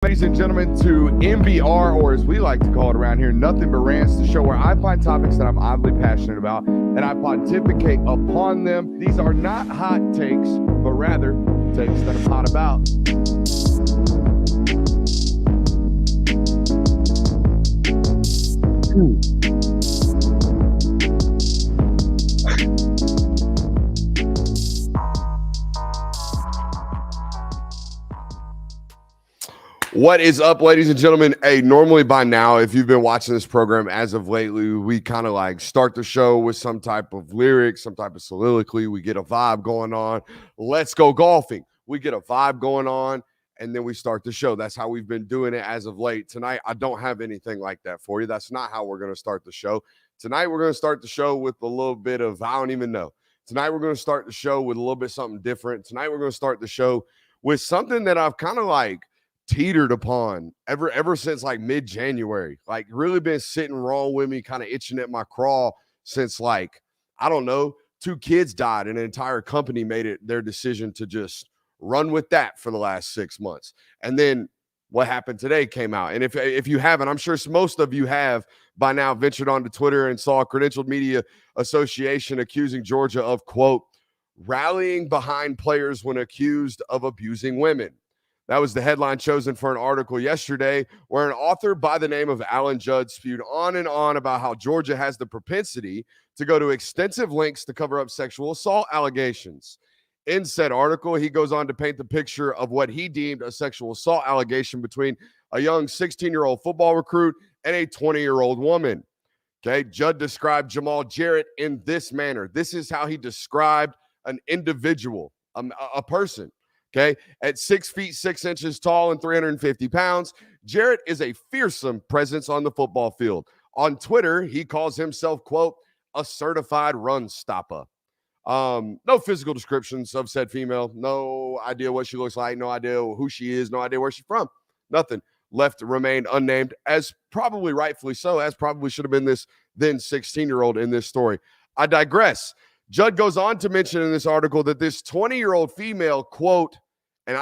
Ladies and gentlemen, to NBR, or as we like to call it around here, Nothing But Rants, the show where I find topics that I'm oddly passionate about and I pontificate upon them. These are not hot takes, but rather takes that I'm hot about. What is up, ladies and gentlemen? Hey, normally by now, if you've been watching this program as of lately, we kind of like start the show with some type of lyric, some type of soliloquy. We get a vibe going on. Let's go golfing. We get a vibe going on, and then we start the show. That's how we've been doing it as of late. Tonight, I don't have anything like that for you. That's not how we're going to start the show. Tonight, we're going to start the show with a little bit of, I don't even know. Tonight, we're going to start the show with a little bit something different. Tonight, we're going to start the show with something that I've kind of like teetered upon ever since like mid-January, like really been sitting wrong with me, kind of itching at my craw since like, I don't know, 2 kids died and an entire company made it their decision to just run with that for the last 6 months. And then what happened today came out. And if you haven't, I'm sure most of you have by now ventured onto Twitter and saw a Credentialed Media Association accusing Georgia of, quote, rallying behind players when accused of abusing women. That was the headline chosen for an article yesterday where an author by the name of Alan Judd spewed on and on about how Georgia has the propensity to go to extensive lengths to cover up sexual assault allegations. In said article, he goes on to paint the picture of what he deemed a sexual assault allegation between a young 16-year-old football recruit and a 20-year-old woman. Okay, Judd described Jamal Jarrett in this manner. This is how he described an individual, a person. Okay, at 6 feet 6 inches tall and 350 pounds, Jarrett is a fearsome presence on the football field. On Twitter, he calls himself, quote, a certified run stopper. No physical descriptions of said female. No idea what she looks like. No idea who she is. No idea where she's from. Nothing. Left remained unnamed, as probably rightfully so, as probably should have been this then 16-year-old in this story. I digress. Judd goes on to mention in this article that this 20-year-old female, quote, and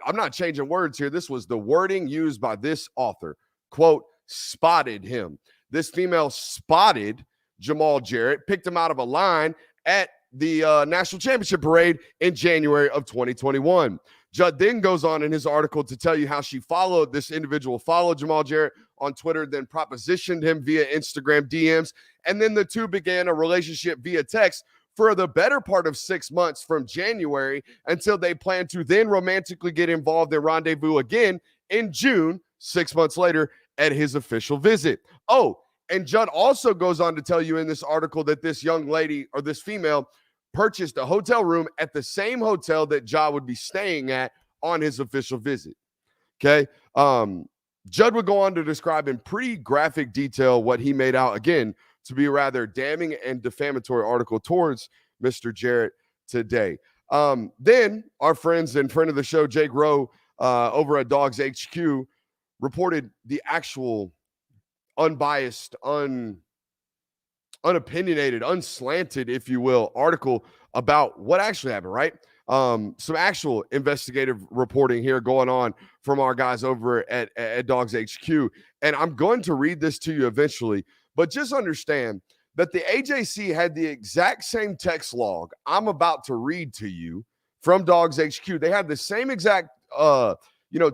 I'm not changing words here. This was the wording used by this author, quote, spotted him. This female spotted Jamal Jarrett, picked him out of a line at the National Championship Parade in January of 2021. Judd then goes on in his article to tell you how she followed this individual, followed Jamal Jarrett on Twitter, then propositioned him via Instagram DMs, and then the two began a relationship via text for the better part of 6 months from January until they plan to then romantically get involved and rendezvous again in June, 6 months later, at his official visit. Oh, and Judd also goes on to tell you in this article that this young lady or this female purchased a hotel room at the same hotel that Ja would be staying at on his official visit. Okay. Judd would go on to describe in pretty graphic detail what he made out, again, to be a rather damning and defamatory article towards Mr. Jarrett today. Then our friends and friend of the show, Jake Rowe, over at Dogs HQ, reported the actual unbiased, unopinionated, unslanted, if you will, article about what actually happened, right? Some actual investigative reporting here going on from our guys over at Dogs HQ. And I'm going to read this to you eventually, but just understand that the AJC had the exact same text log I'm about to read to you from Dogs HQ. They had the same exact,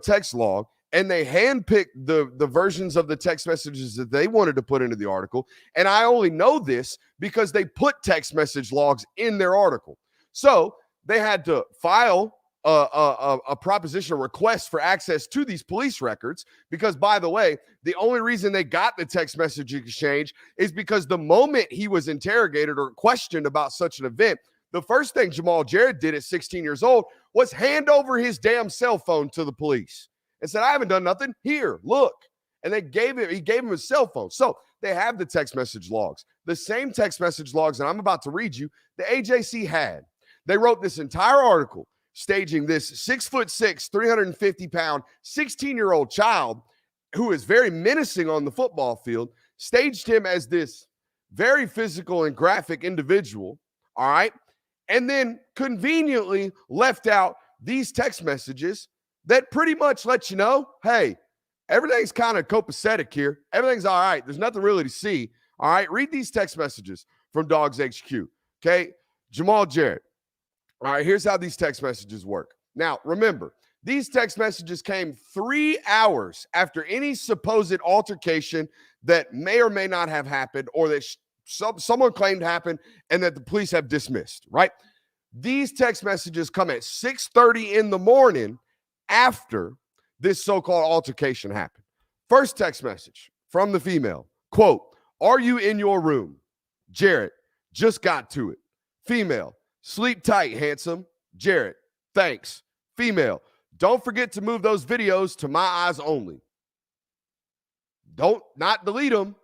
text log, and they handpicked the versions of the text messages that they wanted to put into the article. And I only know this because they put text message logs in their article. So they had to file a proposition request for access to these police records because, by the way, the only reason they got the text message exchange is because the moment he was interrogated or questioned about such an event, the first thing Jamal Jarrett did at 16 years old was hand over his damn cell phone to the police and said, I haven't done nothing. Here, look. And he gave him his cell phone. So they have the text message logs. The same text message logs that I'm about to read you, the AJC had. They wrote this entire article staging this 6'6", 350-pound, 16-year-old child who is very menacing on the football field, staged him as this very physical and graphic individual, all right? And then conveniently left out these text messages that pretty much lets you know, hey, everything's kind of copacetic here. Everything's all right. There's nothing really to see. All right, read these text messages from Dogs HQ. Okay, Jamal Jarrett. All right, here's how these text messages work. Now, remember, these text messages came 3 hours after any supposed altercation that may or may not have happened or that someone claimed happened and that the police have dismissed, right? These text messages come at 6:30 in the morning after this so-called altercation happened. First text message from the female, quote, "Are you in your room? Jarrett, just got to it." Female, "Sleep tight, handsome." Jarrett, "Thanks." Female, "Don't forget to move those videos to my eyes only." Don't not delete them.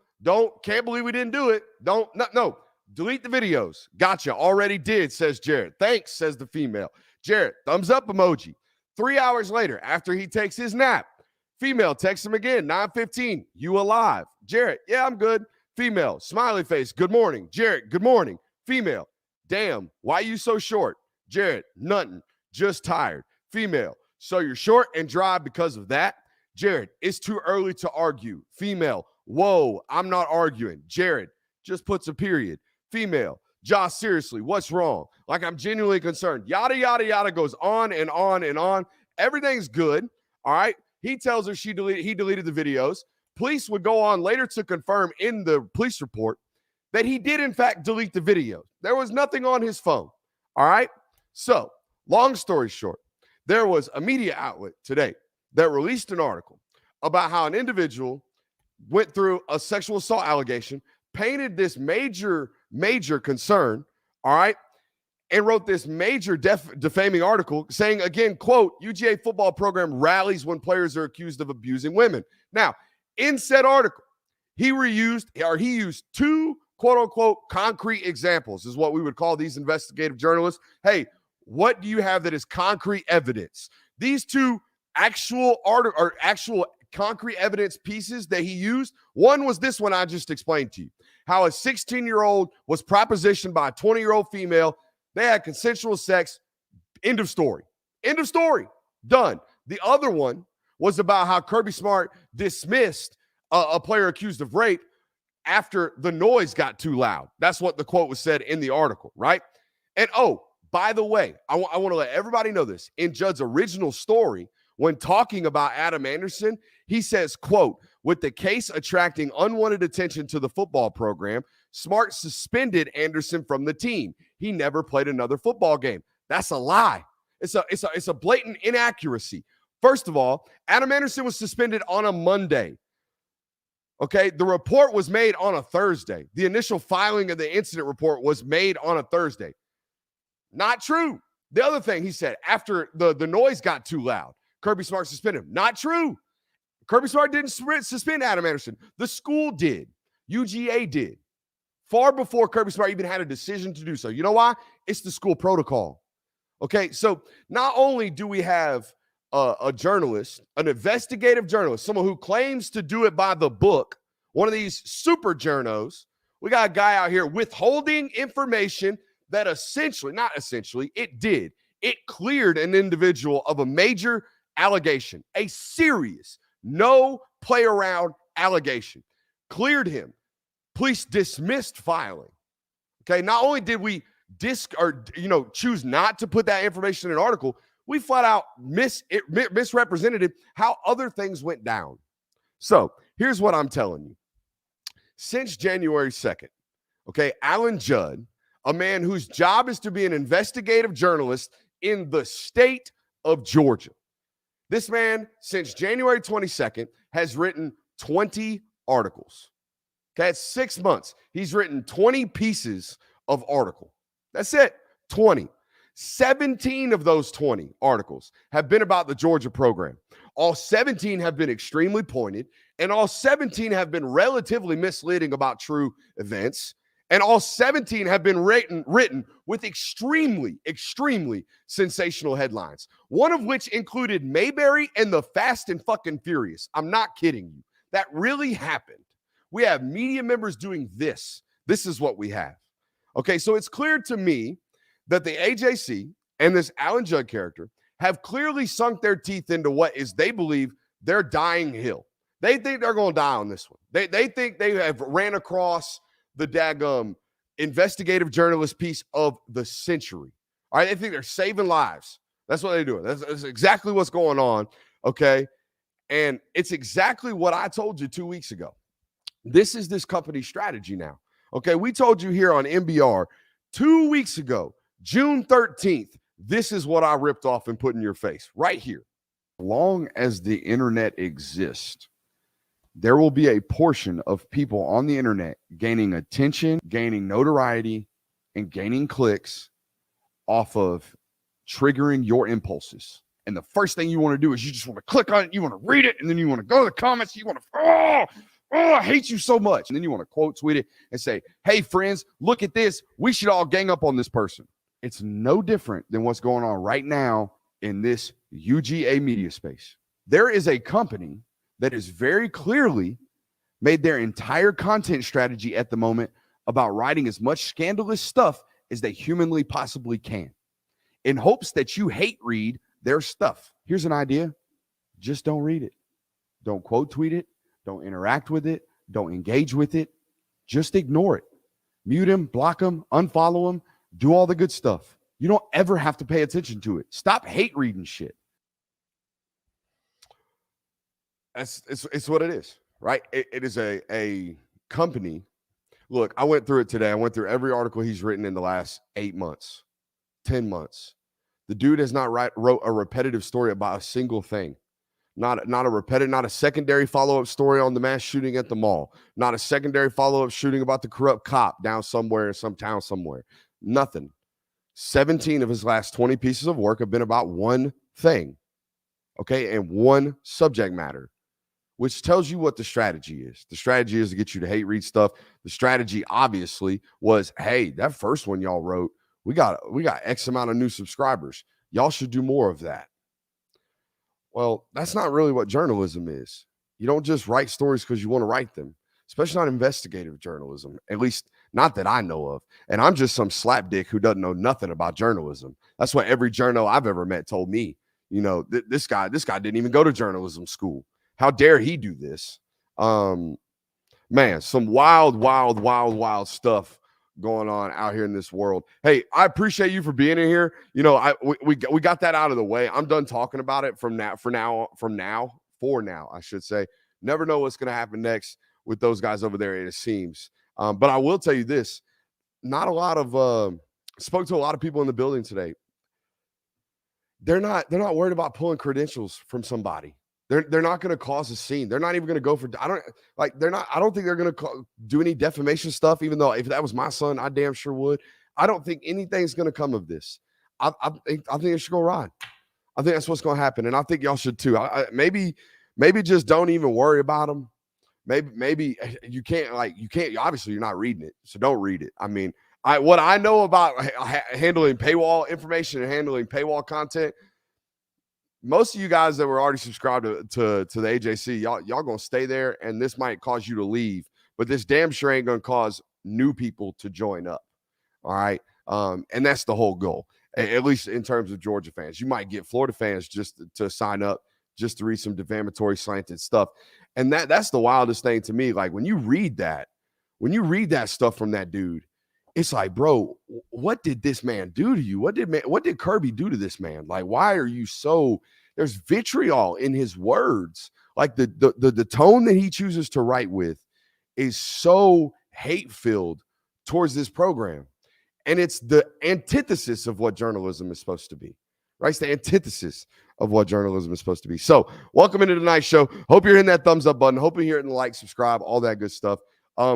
Can't believe we didn't do it. No. Delete the videos. Gotcha. Already did, says Jarrett. Thanks, says the female. Jarrett, thumbs up emoji. 3 hours later, after he takes his nap, female texts him again, 9:15. "You alive?" Jarrett, "Yeah, I'm good." Female, smiley face, "Good morning." Jarrett, "Good morning." Female, "Damn, why you so short?" Jarrett, "Nothing, just tired." Female, "So you're short and dry because of that?" Jarrett, "It's too early to argue." Female, "Whoa, I'm not arguing." Jarrett just puts a period. Female, "Josh, seriously, what's wrong? Like, I'm genuinely concerned." Yada, yada, yada, goes on and on and on. Everything's good. All right. He tells her he deleted the videos. Police would go on later to confirm in the police report that he did, in fact, delete the video. There was nothing on his phone. All right. So, long story short, there was a media outlet today that released an article about how an individual went through a sexual assault allegation, painted this major concern, all right, and wrote this major defaming article saying, again, quote, "UGA football program rallies when players are accused of abusing women." Now, in said article, he used two, quote unquote, concrete examples, is what we would call these investigative journalists. Hey, what do you have that is concrete evidence? These two actual concrete evidence pieces that he used, one was this one I just explained to you, how a 16-year-old was propositioned by a 20-year-old female. They had consensual sex. End of story. Done. The other one was about how Kirby Smart dismissed a player accused of rape after the noise got too loud. That's what the quote was said in the article, right? And oh, by the way, I want to let everybody know this. In Judd's original story, when talking about Adam Anderson, he says, quote, "With the case attracting unwanted attention to the football program, Smart suspended Anderson from the team. He never played another football game." That's a lie. It's a blatant inaccuracy. First of all, Adam Anderson was suspended on a Monday. Okay, the report was made on a Thursday. The initial filing of the incident report was made on a Thursday. Not true. The other thing he said, after the noise got too loud, Kirby Smart suspended him. Not true. Kirby Smart didn't suspend Adam Anderson. The school did. UGA did. Far before Kirby Smart even had a decision to do so. You know why? It's the school protocol. Okay, so not only do we have a journalist, an investigative journalist, someone who claims to do it by the book, one of these super journos, we got a guy out here withholding information that it cleared an individual of a major allegation, a serious, no play around allegation. Cleared him. Police dismissed filing. Okay, not only did we choose not to put that information in an article, we flat out misrepresented how other things went down. So here's what I'm telling you. Since January 2nd, okay, Alan Judd, a man whose job is to be an investigative journalist in the state of Georgia. This man, since January 22nd, has written 20 articles. Okay, it's 6 months. He's written 20 pieces of article. That's it, 20. 17 of those 20 articles have been about the Georgia program. All 17 have been extremely pointed, and all 17 have been relatively misleading about true events. And all 17 have been written with extremely sensational headlines, one of which included Mayberry and the Fast and fucking Furious. I'm not kidding you. That really happened. We have media members doing this. This is what we have. Okay, so it's clear to me that the AJC and this Alan Judd character have clearly sunk their teeth into what is, they believe, their dying hill. They think they're going to die on this one. They think they have ran across the daggum investigative journalist piece of the century. All right, they think they're saving lives. That's what they're doing. That's exactly what's going on, okay? And it's exactly what I told you 2 weeks ago. This is this company's strategy now, okay? We told you here on NBR 2 weeks ago, June 13th, this is what I ripped off and put in your face right here. As long as the internet exists, there will be a portion of people on the internet gaining attention, gaining notoriety, and gaining clicks off of triggering your impulses. And the first thing you want to do is you just want to click on it, you want to read it, and then you want to go to the comments, you want to, I hate you so much. And then you want to quote tweet it and say, hey, friends, look at this. We should all gang up on this person. It's no different than what's going on right now in this UGA media space. There is a company that has very clearly made their entire content strategy at the moment about writing as much scandalous stuff as they humanly possibly can, in hopes that you hate read their stuff. Here's an idea. Just don't read it. Don't quote tweet it. Don't interact with it. Don't engage with it. Just ignore it. Mute him, block him, unfollow him, do all the good stuff. You don't ever have to pay attention to it. Stop hate reading shit. It's what it is, right? It is a company. Look, I went through it today. I went through every article he's written in the last 8 months, 10 months. The dude has not wrote a repetitive story about a single thing. Not a secondary follow-up story on the mass shooting at the mall. Not a secondary follow-up shooting about the corrupt cop down somewhere in some town somewhere. Nothing. 17 of his last 20 pieces of work have been about one thing, okay, and one subject matter, which tells you what the strategy is. The strategy is to get you to hate read stuff. The strategy, obviously, was, hey, that first one y'all wrote, we got X amount of new subscribers. Y'all should do more of that. Well, that's not really what journalism is. You don't just write stories because you want to write them, especially not investigative journalism, at least not that I know of. And I'm just some slapdick who doesn't know nothing about journalism. That's what every journal I've ever met told me. You know, this guy didn't even go to journalism school. How dare he do this? Man, some wild stuff going on out here in this world. Hey, I appreciate you for being in here. You know, we got that out of the way. I'm done talking about it for now, I should say. Never know what's going to happen next with those guys over there, it seems. But I will tell you this, not a lot of spoke to a lot of people in the building today. They're not worried about pulling credentials from somebody. They're not going to cause a scene. They're not even going to go for, I don't think they're going to do any defamation stuff, even though if that was my son, I damn sure would. I don't think anything's going to come of this. I think it should go ride. I think that's what's going to happen. And I think y'all should too. Maybe just don't even worry about them. Maybe you can't, obviously you're not reading it. So don't read it. I mean, what I know about handling paywall information and handling paywall content, most of you guys that were already subscribed to the AJC, y'all gonna stay there, and this might cause you to leave, but this damn sure ain't gonna cause new people to join up. All right. And that's the whole goal, at least in terms of Georgia fans. You might get Florida fans just to sign up, just to read some defamatory slanted stuff. And that's the wildest thing to me. Like when you read that stuff from that dude, it's like, bro, what did this man do to you? What did Kirby do to this man? Like, why are you so, there's vitriol in his words. Like the tone that he chooses to write with is so hate-filled towards this program. And it's the antithesis of what journalism is supposed to be, right? It's the antithesis of what journalism is supposed to be. So welcome into tonight's show. Hope you're hitting that thumbs up button. Hope you're hitting the like, subscribe, all that good stuff.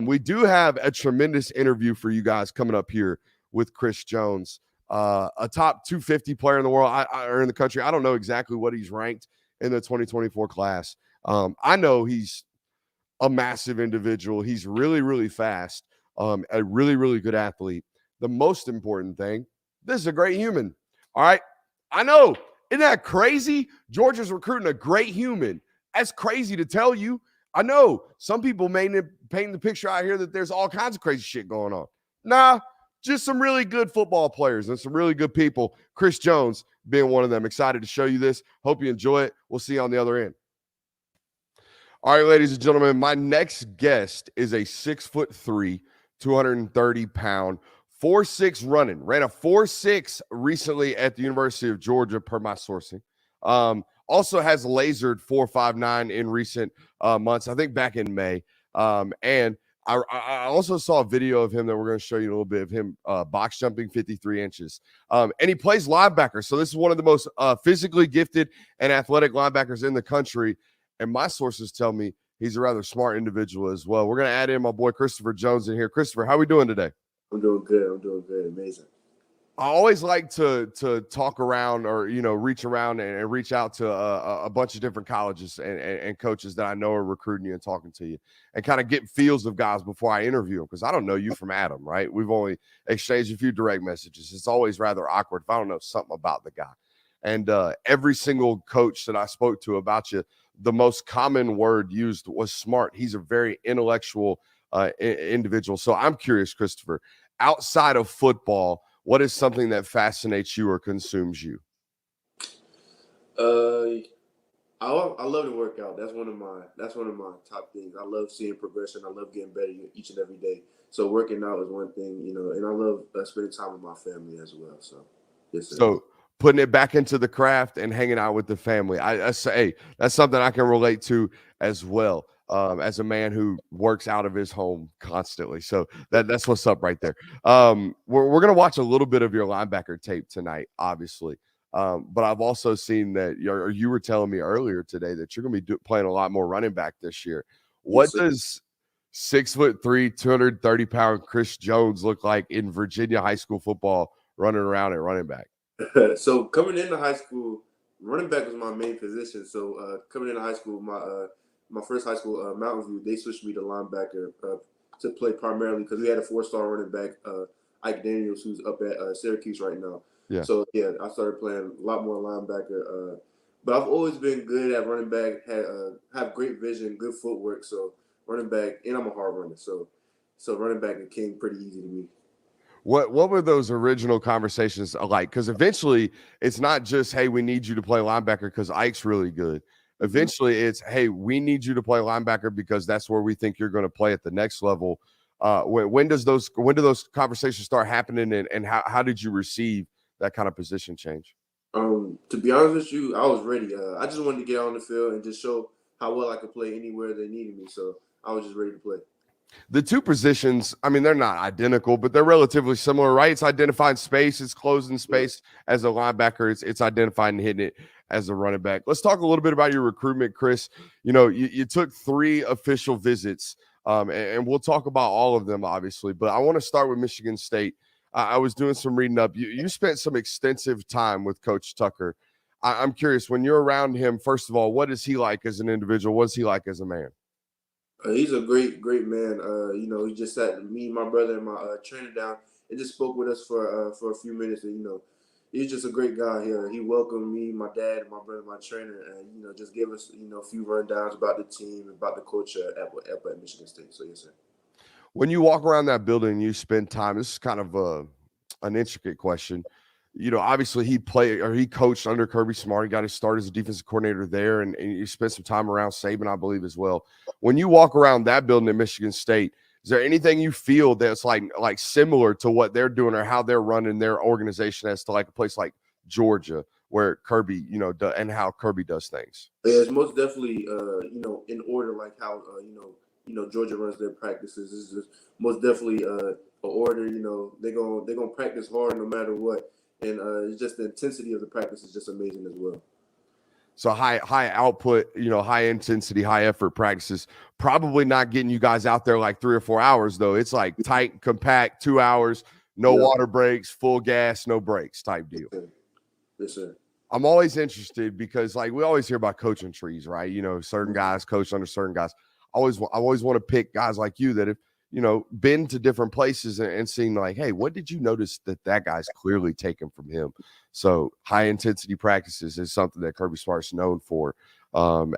We do have a tremendous interview for you guys coming up here with Kris Jones, a top 250 player in the world or in the country. I don't know exactly what he's ranked in the 2024 class. I know he's a massive individual. He's really, really fast, a really, really good athlete. The most important thing, this is a great human. All right. I know. Isn't that crazy? Georgia's recruiting a great human. That's crazy to tell you. I know some people paint the picture out here that there's all kinds of crazy shit going on. Nah, just some really good football players and some really good people. Kris Jones being one of them. Excited to show you this. Hope you enjoy it. We'll see you on the other end. All right, ladies and gentlemen, my next guest is a 6'3", 230-pound, 4.6 running. Ran a 4.6 recently at the University of Georgia, per my sourcing. Also has lasered 4.59 in recent months, I think back in May. And I also saw a video of him that we're going to show you a little bit of him box jumping 53 inches. And he plays linebacker. So this is one of the most physically gifted and athletic linebackers in the country. And my sources tell me he's a rather smart individual as well. We're going to add in my boy Christopher Jones in here. Christopher, how are we doing today? I'm doing good. Amazing. I always like to talk around or, reach around and reach out to a bunch of different colleges and coaches that I know are recruiting you and talking to you and kind of get feels of guys before I interview them, because I don't know you from Adam, right? We've only exchanged a few direct messages. It's always rather awkward if I don't know something about the guy. And every single coach that I spoke to about you, the most common word used was smart. He's a very intellectual individual. So I'm curious, Christopher, outside of football, what is something that fascinates you or consumes you? I love to work out. That's one of my top things. I love seeing progression. I love getting better each and every day. So working out is one thing, and I love spending time with my family as well. So yes, sir. So putting it back into the craft and hanging out with the family. I say that's something I can relate to as well. As a man who works out of his home constantly. So that's what's up right there. We're going to watch a little bit of your linebacker tape tonight, obviously. But I've also seen that you were telling me earlier today that you're going to be playing a lot more running back this year. What does 6'3", 230-pound Kris Jones look like in Virginia high school football running around at running back? So coming into high school, running back was my main position. So coming into high school, my first high school, Mountain View, they switched me to linebacker to play primarily because we had a 4-star running back, Ike Daniels, who's up at Syracuse right now. Yeah. So, yeah, I started playing a lot more linebacker. But I've always been good at running back, have great vision, good footwork. So, running back, and I'm a hard runner. So running back came pretty easy to me. What were those original conversations like? Because eventually it's not just, hey, we need you to play linebacker because Ike's really good. Eventually it's, hey, we need you to play linebacker because that's where we think you're going to play at the next level. When do those conversations start happening, and how did you receive that kind of position change? To be honest with you, I was ready. I just wanted to get on the field and just show how well I could play anywhere they needed me. So I was just ready to play. The two positions, I mean, they're not identical, but they're relatively similar, right? It's identifying space, it's closing space as a linebacker, it's identifying and hitting it as a running back. Let's talk a little bit about your recruitment, Kris. You took 3 official visits, and we'll talk about all of them, obviously, but I want to start with Michigan State. I was doing some reading up. You spent some extensive time with Coach Tucker. I'm curious, when you're around him, first of all, what is he like as an individual? What is he like as a man? He's a great man. He just sat me, my brother, and my trainer down and just spoke with us for a few minutes. And he's just a great guy here. He welcomed me, my dad, my brother, my trainer, and just gave us a few rundowns about the team, about the culture at Michigan State. So yes, sir. When you walk around that building and you spend time, this is kind of an intricate question. Obviously he coached under Kirby Smart. He got his start as a defensive coordinator there, and you spent some time around Saban, I believe, as well. When you walk around that building at Michigan State, is there anything you feel that's like similar to what they're doing or how they're running their organization as to like a place like Georgia where Kirby, and how Kirby does things? Yeah, it's most definitely, in order, like how, Georgia runs their practices. This is most definitely an order. They're gonna practice hard no matter what. And it's just the intensity of the practice is just amazing as well. So high output, high intensity, high effort practices. Probably not getting you guys out there like 3 or 4 hours, though. It's like tight, compact, 2 hours, no water breaks, full got, no breaks type deal. Yes, sir. I'm always interested because we always hear about coaching trees, right? Certain guys coach under certain guys. I always want to pick guys like you that have, been to different places and seen like, hey, what did you notice that guy's clearly taken from him? So high intensity practices is something that Kirby Smart's known for,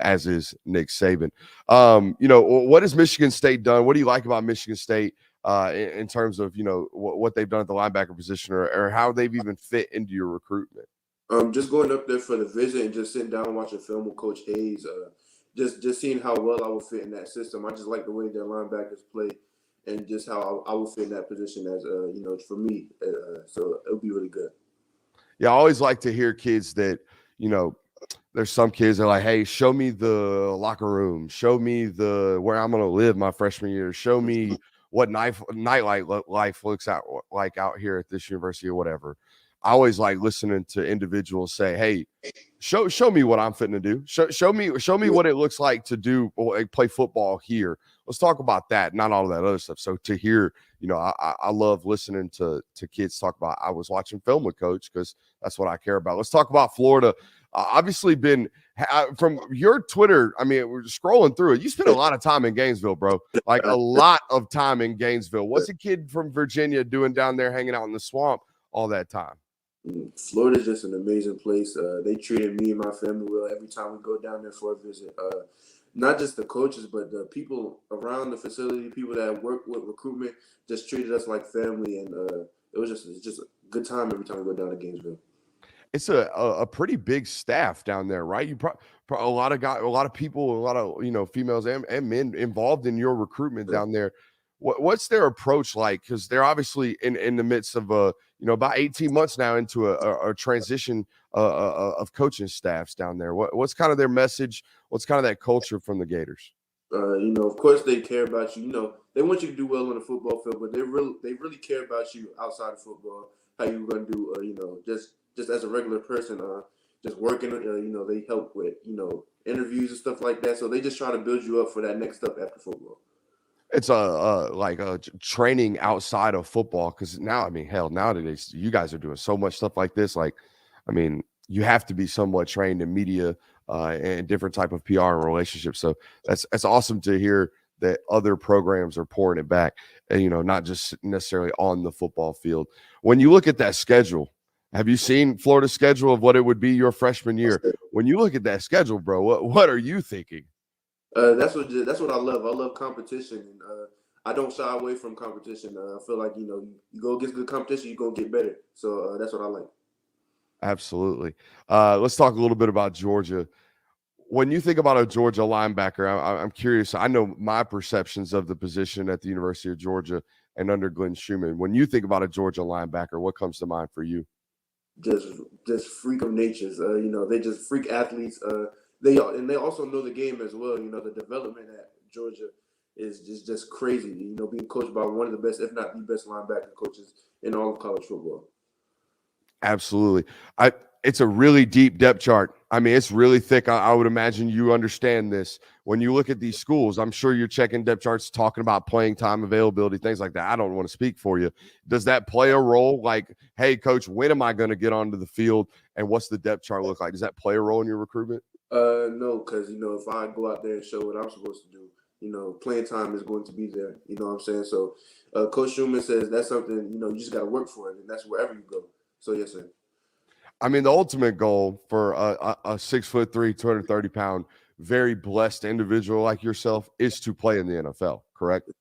as is Nick Saban. What has Michigan State done? What do you like about Michigan State in terms of, you know, what they've done at the linebacker position, or how they've even fit into your recruitment? Just going up there for the visit and just sitting down and watching film with Coach Hayes. Just seeing how well I would fit in that system. I just like the way their linebackers play, and just how I would fit in that position as you know, for me. So it'll be really good. Yeah, I always like to hear kids that, you know, there's some kids that are like, hey, show me the locker room, show me where I'm gonna live my freshman year, show me what nightlife life looks out like out here at this university or whatever. I always like listening to individuals say, hey, show me what I'm fitting to do. Show me what it looks like to do, like, play football here. Let's talk about that, not all of that other stuff. So to hear, you know, I love listening to kids talk about, I was watching film with Coach, because that's what I care about. Let's talk about Florida. Obviously been from your Twitter. I mean, we're scrolling through it. You spent a lot of time in Gainesville, bro. Like a lot of time in Gainesville. What's a kid from Virginia doing down there, hanging out in the swamp all that time? Florida's just an amazing place. They treated me and my family well every time we go down there for a visit. Not just the coaches, but the people around the facility, people that work with recruitment, just treated us like family, and it's just a good time every time we go down to Gainesville. It's a pretty big staff down there, right? You a lot of people, a lot of, you know, females and men involved in your recruitment down there. What's their approach like? Because they're obviously in the midst of you know, about 18 months now into a transition of coaching staffs down there. What's kind of their message? What's kind of that culture from the Gators? You know, of course they care about you. You know, they want you to do well on the football field, but they really care about you outside of football. How you gonna do? You know, just as a regular person, just working. You know, they help with, you know, interviews and stuff like that. So they just try to build you up for that next step after football. It's like a training outside of football, because now, I mean, hell, nowadays you guys are doing so much stuff like this. Like, I mean, you have to be somewhat trained in media and different type of PR and relationships. So that's awesome to hear that other programs are pouring it back, and, you know, not just necessarily on the football field. When you look at that schedule, have you seen Florida's schedule of what it would be your freshman year? When you look at that schedule, bro, what are you thinking? That's what I love. I love competition, and I don't shy away from competition. I feel like, you know, you go against good competition, you're gonna get better. So that's what I like. Absolutely. Let's talk a little bit about Georgia. When you think about a Georgia linebacker, I'm curious. I know my perceptions of the position at the University of Georgia and under Glenn Schumann. When you think about a Georgia linebacker, what comes to mind for you? Just freak of natures. You know, they just freak athletes. They also know the game as well. You know, the development at Georgia is just crazy. You know, being coached by one of the best, if not the best, linebacker coaches in all of college football. Absolutely. It's a really deep depth chart. I mean, it's really thick. I would imagine you understand this. When you look at these schools, I'm sure you're checking depth charts, talking about playing time availability, things like that. I don't want to speak for you. Does that play a role? Like, hey, coach, when am I going to get onto the field, and what's the depth chart look like? Does that play a role in your recruitment? No, because, you know, if I go out there and show what I'm supposed to do, you know, playing time is going to be there. You know what I'm saying? So, Coach Schumann says that's something, you know, you just got to work for it, and that's wherever you go. So, yes, sir. I mean, the ultimate goal for a 6'3", 230-pound, very blessed individual like yourself is to play in the NFL, correct?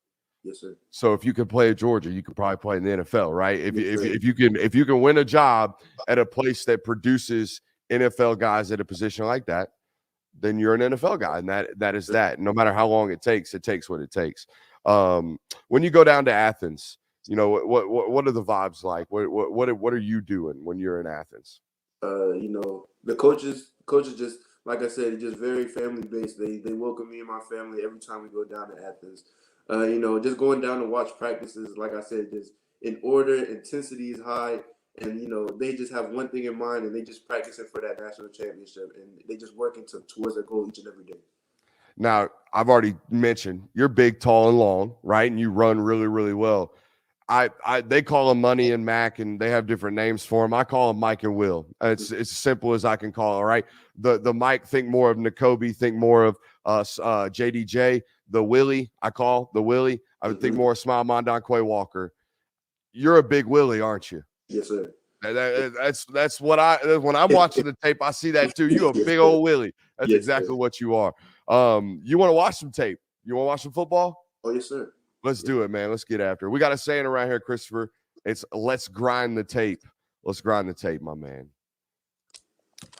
Yes, sir. So if you can play at Georgia, you could probably play in the NFL, right? If you can win a job at a place that produces NFL guys at a position like that, then you're an NFL guy, and that is that. No matter how long it takes what it takes. When you go down to Athens, you know, what are the vibes like? What are you doing when you're in Athens? You know, the coaches just, like I said, just very family based. They welcome me and my family every time we go down to Athens. You know, just going down to watch practices, like I said, just in order, intensity is high, and, you know, they just have one thing in mind, and they just practicing for that national championship, and they just working towards their goal each and every day. Now, I've already mentioned you're big, tall, and long, right? And you run really, really well. They call him Money and Mac, and they have different names for him. I call him Mike and Will. It's as simple as I can call it. Right. The Mike, think more of Nakobe, think more of JDJ. The Willie, I call the Willie. I would think more of Smile Mondon Quay Walker. You're a big Willie, aren't you? Yes, sir. That's what when I'm watching the tape, I see that too. You a big old Willie. That's exactly what you are. You want to watch some tape? You want to watch some football? Oh, yes, sir. Let's do it, man. Let's get after it. We got a saying around here, Christopher. It's let's grind the tape. Let's grind the tape, my man.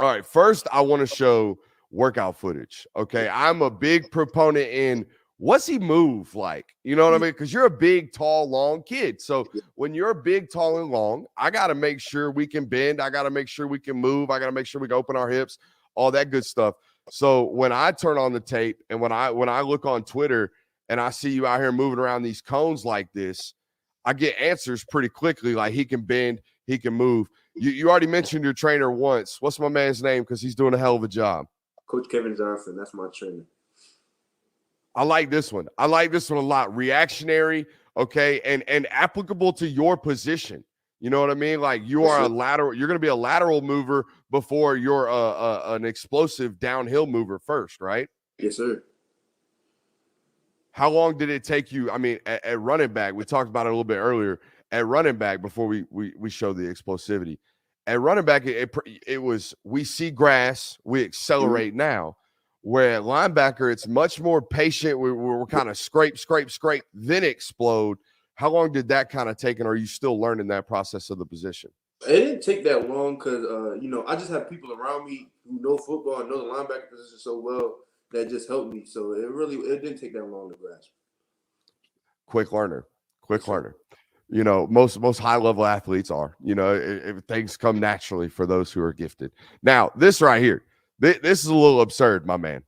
All right. First, I want to show workout footage. Okay. I'm a big proponent in what's he move like? You know what I mean? Because you're a big, tall, long kid. So when you're big, tall, and long, I got to make sure we can bend. I got to make sure we can move. I got to make sure we can open our hips, all that good stuff. So when I turn on the tape and when I look on Twitter and I see you out here moving around these cones like this, I get answers pretty quickly. Like he can bend, he can move. You already mentioned your trainer once. What's my man's name? Because he's doing a hell of a job. Coach Kevin Johnson. That's my trainer. I like this one. I like this one a lot. Reactionary, okay, and applicable to your position. You know what I mean? Like you are a lateral. You're going to be a lateral mover before you're an explosive downhill mover first, right? Yes, sir. How long did it take you? I mean, at running back, we talked about it a little bit earlier. At running back, before we showed the explosivity, at running back, it was we see grass, we accelerate now. Where at linebacker, it's much more patient. We're kind of scrape, then explode. How long did that kind of take, and are you still learning that process of the position? It didn't take that long because, I just have people around me who know football and know the linebacker position so well that just helped me. So it didn't take that long to grasp. Quick learner. You know, most high-level athletes are. You know, if things come naturally for those who are gifted. Now, this right here. This is a little absurd, my man.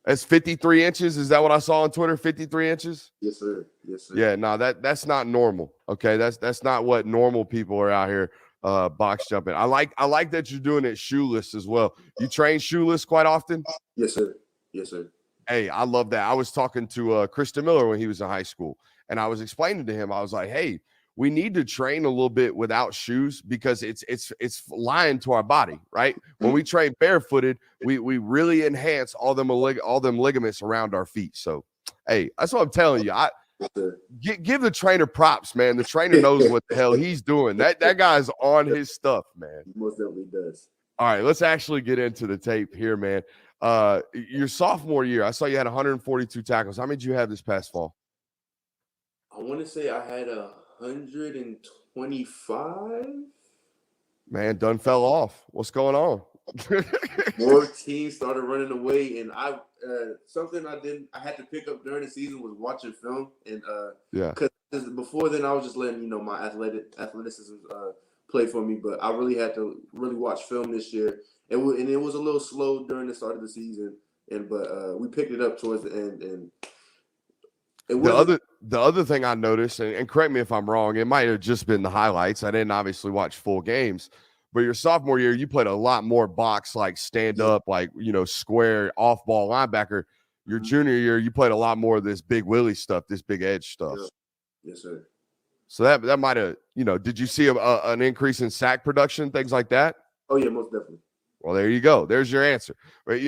That's 53 inches. Is that what I saw on Twitter? 53 inches? Yes, sir. Yes, sir. Yeah, no, that's not normal. Okay, that's not what normal people are out here box jumping. I like that you're doing it shoeless as well. You train shoeless quite often? Yes, sir. Yes, sir. Hey, I love that. I was talking to Krista Miller when he was in high school, and I was explaining to him, I was like, hey, we need to train a little bit without shoes because it's lying to our body, right? When we train barefooted, we really enhance all them ligaments around our feet. So, hey, that's what I'm telling you. Give the trainer props, man. The trainer knows what the hell he's doing. That guy's on his stuff, man. He most definitely does. All right, let's actually get into the tape here, man. Your sophomore year, I saw you had 142 tackles. How many did you have this past fall? I want to say I had 125. Man, done fell off. What's going on? More teams started running away, and something I had to pick up during the season was watching film, and because before then I was just letting my athleticism play for me, but I really had to watch film this year, and it was a little slow during the start of the season, but we picked it up towards the end, and the other thing I noticed, and correct me if I'm wrong, it might have just been the highlights. I didn't obviously watch full games. But your sophomore year, you played a lot more box, like stand up, like, square off ball linebacker. Your junior year, you played a lot more of this big Willie stuff, this big edge stuff. Yeah. Yes, sir. So that might have, did you see an increase in sack production, things like that? Oh, yeah, most definitely. Well, there you go. There's your answer. Right?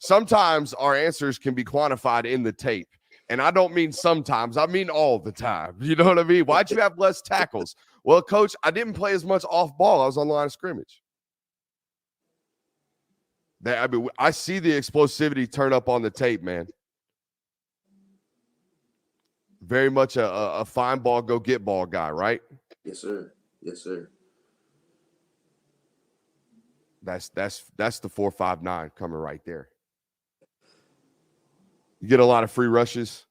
Sometimes our answers can be quantified in the tape. And I don't mean sometimes. I mean all the time. You know what I mean? Why'd you have less tackles? Well, Coach, I didn't play as much off ball. I was on the line of scrimmage. I see the explosivity turn up on the tape, man. Very much a fine ball, go get ball guy, right? Yes, sir. Yes, sir. That's the 4.59 coming right there. You get a lot of free rushes.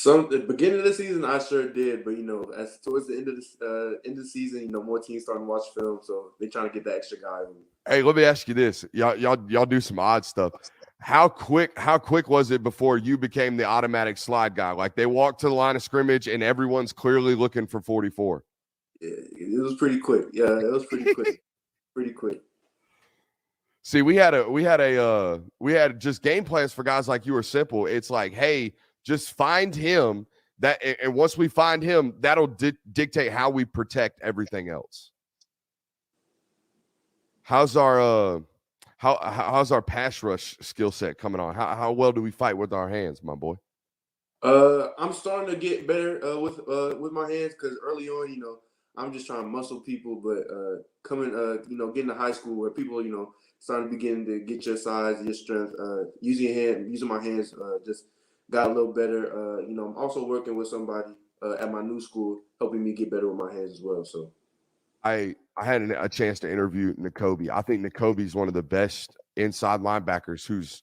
At the beginning of the season, I sure did, but as towards the end of the season, more teams starting to watch film, so they're trying to get that extra guy. Hey, let me ask you this: y'all do some odd stuff. How quick was it before you became the automatic slide guy? Like they walked to the line of scrimmage and everyone's clearly looking for 44. Yeah, it was pretty quick. Yeah, it was pretty quick. Pretty quick. See, we had just game plans for guys like you were simple. It's like, hey, just find him and once we find him, that'll dictate how we protect everything else. How's our pass rush skill set coming on? How well do we fight with our hands, my boy? I'm starting to get better with my hands because early on, I'm just trying to muscle people, but getting to high school where people, starting to begin to get your size, your strength, using my hands, just got a little better. I'm also working with somebody at my new school, helping me get better with my hands as well. So I had a chance to interview Nakobe. I think Nakobe is one of the best inside linebackers who's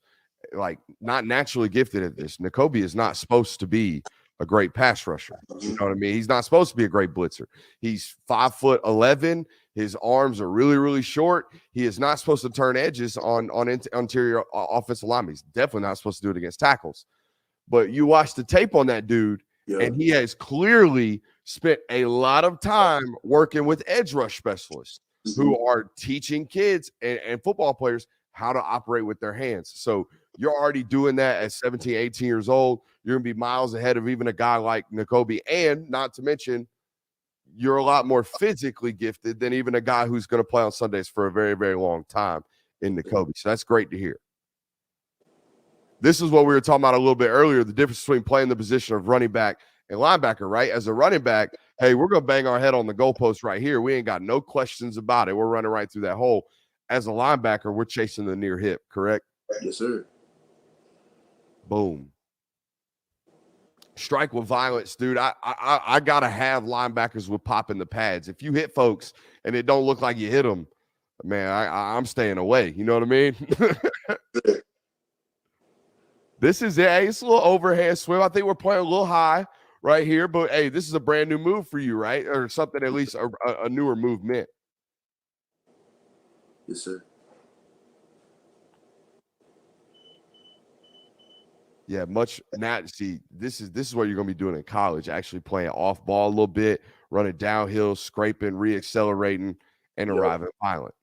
like not naturally gifted at this. Nakobe is not supposed to be a great pass rusher. You know what I mean? He's not supposed to be a great blitzer. He's 5'11". His arms are really, really short. He is not supposed to turn edges on interior offensive linemen. He's definitely not supposed to do it against tackles. But you watch the tape on that dude, and he has clearly spent a lot of time working with edge rush specialists who are teaching kids and football players how to operate with their hands. So you're already doing that at 17, 18 years old. You're going to be miles ahead of even a guy like Nakobe. And not to mention, you're a lot more physically gifted than even a guy who's going to play on Sundays for a very, very long time in Nakobe. So that's great to hear. This is what we were talking about a little bit earlier, the difference between playing the position of running back and linebacker, right? As a running back, hey, we're going to bang our head on the goalpost right here. We ain't got no questions about it. We're running right through that hole. As a linebacker, we're chasing the near hip, correct? Yes, sir. Boom. Strike with violence, dude. I got to have linebackers with pop in the pads. If you hit folks and it don't look like you hit them, man, I'm staying away. You know what I mean? This is it. Hey, it's a little overhand swim. I think we're playing a little high right here, but hey, this is a brand new move for you, right? Or something, at least a newer movement. Yes, sir. Yeah, much not. See, this is what you're gonna be doing in college. Actually playing off ball a little bit, running downhill, scraping, reaccelerating, and arriving violent.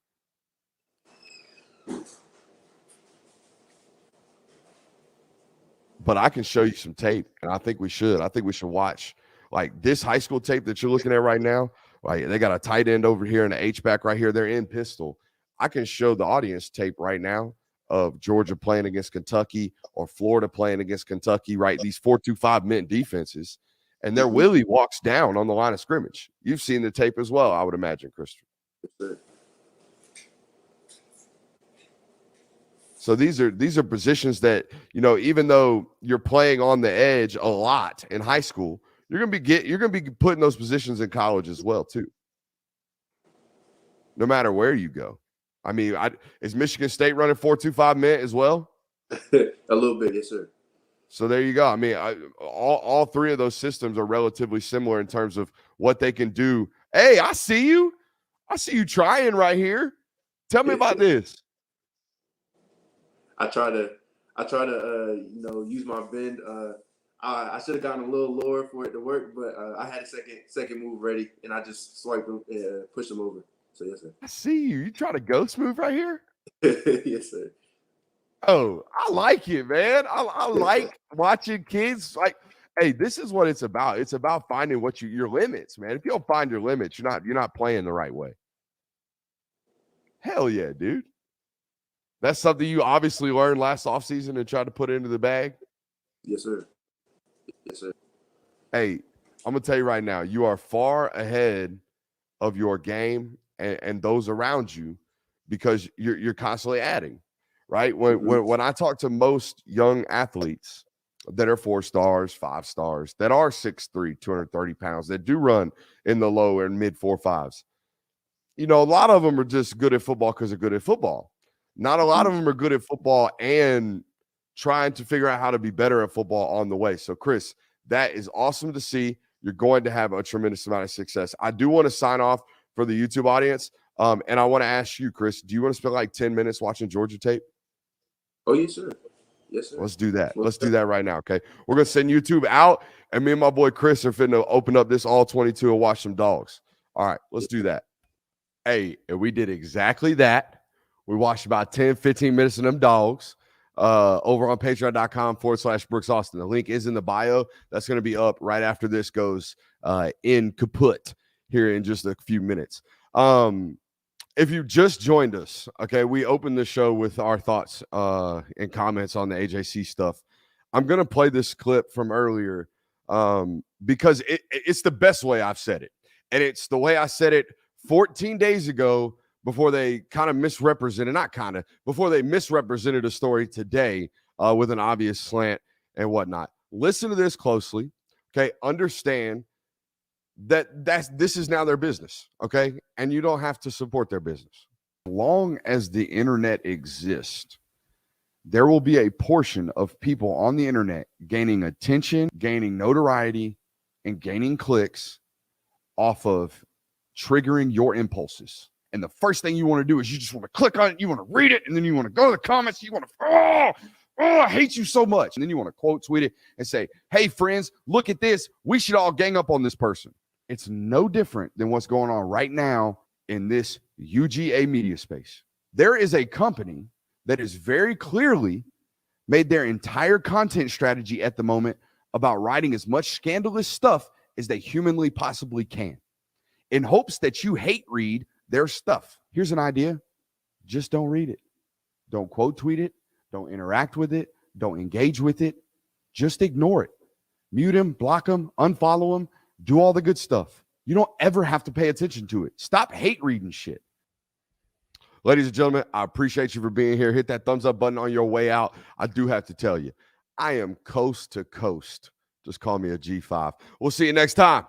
But I can show you some tape, and I think we should. I think we should watch like this high school tape that you're looking at right now. Like they got a tight end over here and an H-back right here. They're in pistol. I can show the audience tape right now of Georgia playing against Kentucky or Florida playing against Kentucky, right? These 4-2-5 men defenses. And their Willie walks down on the line of scrimmage. You've seen the tape as well, I would imagine, Christopher. Yes, sir. So these are positions that, even though you're playing on the edge a lot in high school, you're gonna be put in those positions in college as well too. No matter where you go. I mean, is Michigan State running 4-2-5 men as well? A little bit, yes, sir. So there you go. I mean, all three of those systems are relatively similar in terms of what they can do. Hey, I see you. I see you trying right here. Tell me about this. I try to use my bend. I should have gotten a little lower for it to work, but I had a second move ready, and I just swiped him and pushed him over. So yes, sir. I see you. You try to ghost move right here? Yes, sir. Oh, I like it, man. I like watching kids like, hey, this is what it's about. It's about finding your limits, man. If you don't find your limits, you're not playing the right way. Hell yeah, dude. That's something you obviously learned last offseason and tried to put into the bag? Yes, sir. Yes, sir. Hey, I'm going to tell you right now, you are far ahead of your game and those around you because you're constantly adding, right? When I talk to most young athletes that are 4 stars, 5 stars, that are 6'3", 230 pounds, that do run in the low and mid 4.5s, a lot of them are just good at football because they're good at football. Not a lot of them are good at football and trying to figure out how to be better at football on the way. So, Chris, that is awesome to see. You're going to have a tremendous amount of success. I do want to sign off for the YouTube audience, and I want to ask you, Chris, do you want to spend like 10 minutes watching Georgia tape? Oh, yes, sir. Yes, sir. Let's do that. Let's do that right now, okay? We're going to send YouTube out, and me and my boy Chris are finna open up this all 22 and watch some dogs. All right, let's do that. Hey, and we did exactly that. We watched about 10, 15 minutes of them dogs over on patreon.com/Brooks Austin. The link is in the bio. That's going to be up right after this goes in kaput here in just a few minutes. If you just joined us, okay, we opened the show with our thoughts and comments on the AJC stuff. I'm going to play this clip from earlier because it's the best way I've said it. And it's the way I said it 14 days ago before they kind of misrepresented, not kind of, before they misrepresented a story today with an obvious slant and whatnot. Listen to this closely, okay? Understand that this is now their business, okay? And you don't have to support their business. As long as the internet exists, there will be a portion of people on the internet gaining attention, gaining notoriety, and gaining clicks off of triggering your impulses. And the first thing you want to do is you just want to click on it, you want to read it, and then you want to go to the comments, you want to, I hate you so much. And then you want to quote tweet it and say, hey, friends, look at this. We should all gang up on this person. It's no different than what's going on right now in this UGA media space. There is a company that has very clearly made their entire content strategy at the moment about writing as much scandalous stuff as they humanly possibly can, in hopes that you hate read their stuff. Here's an idea. Just don't read it. Don't quote tweet it. Don't interact with it. Don't engage with it. Just ignore it. Mute them, block them, unfollow them, do all the good stuff. You don't ever have to pay attention to it. Stop hate reading shit. Ladies and gentlemen, I appreciate you for being here. Hit that thumbs up button on your way out. I do have to tell you, I am coast to coast. Just call me a G5. We'll see you next time.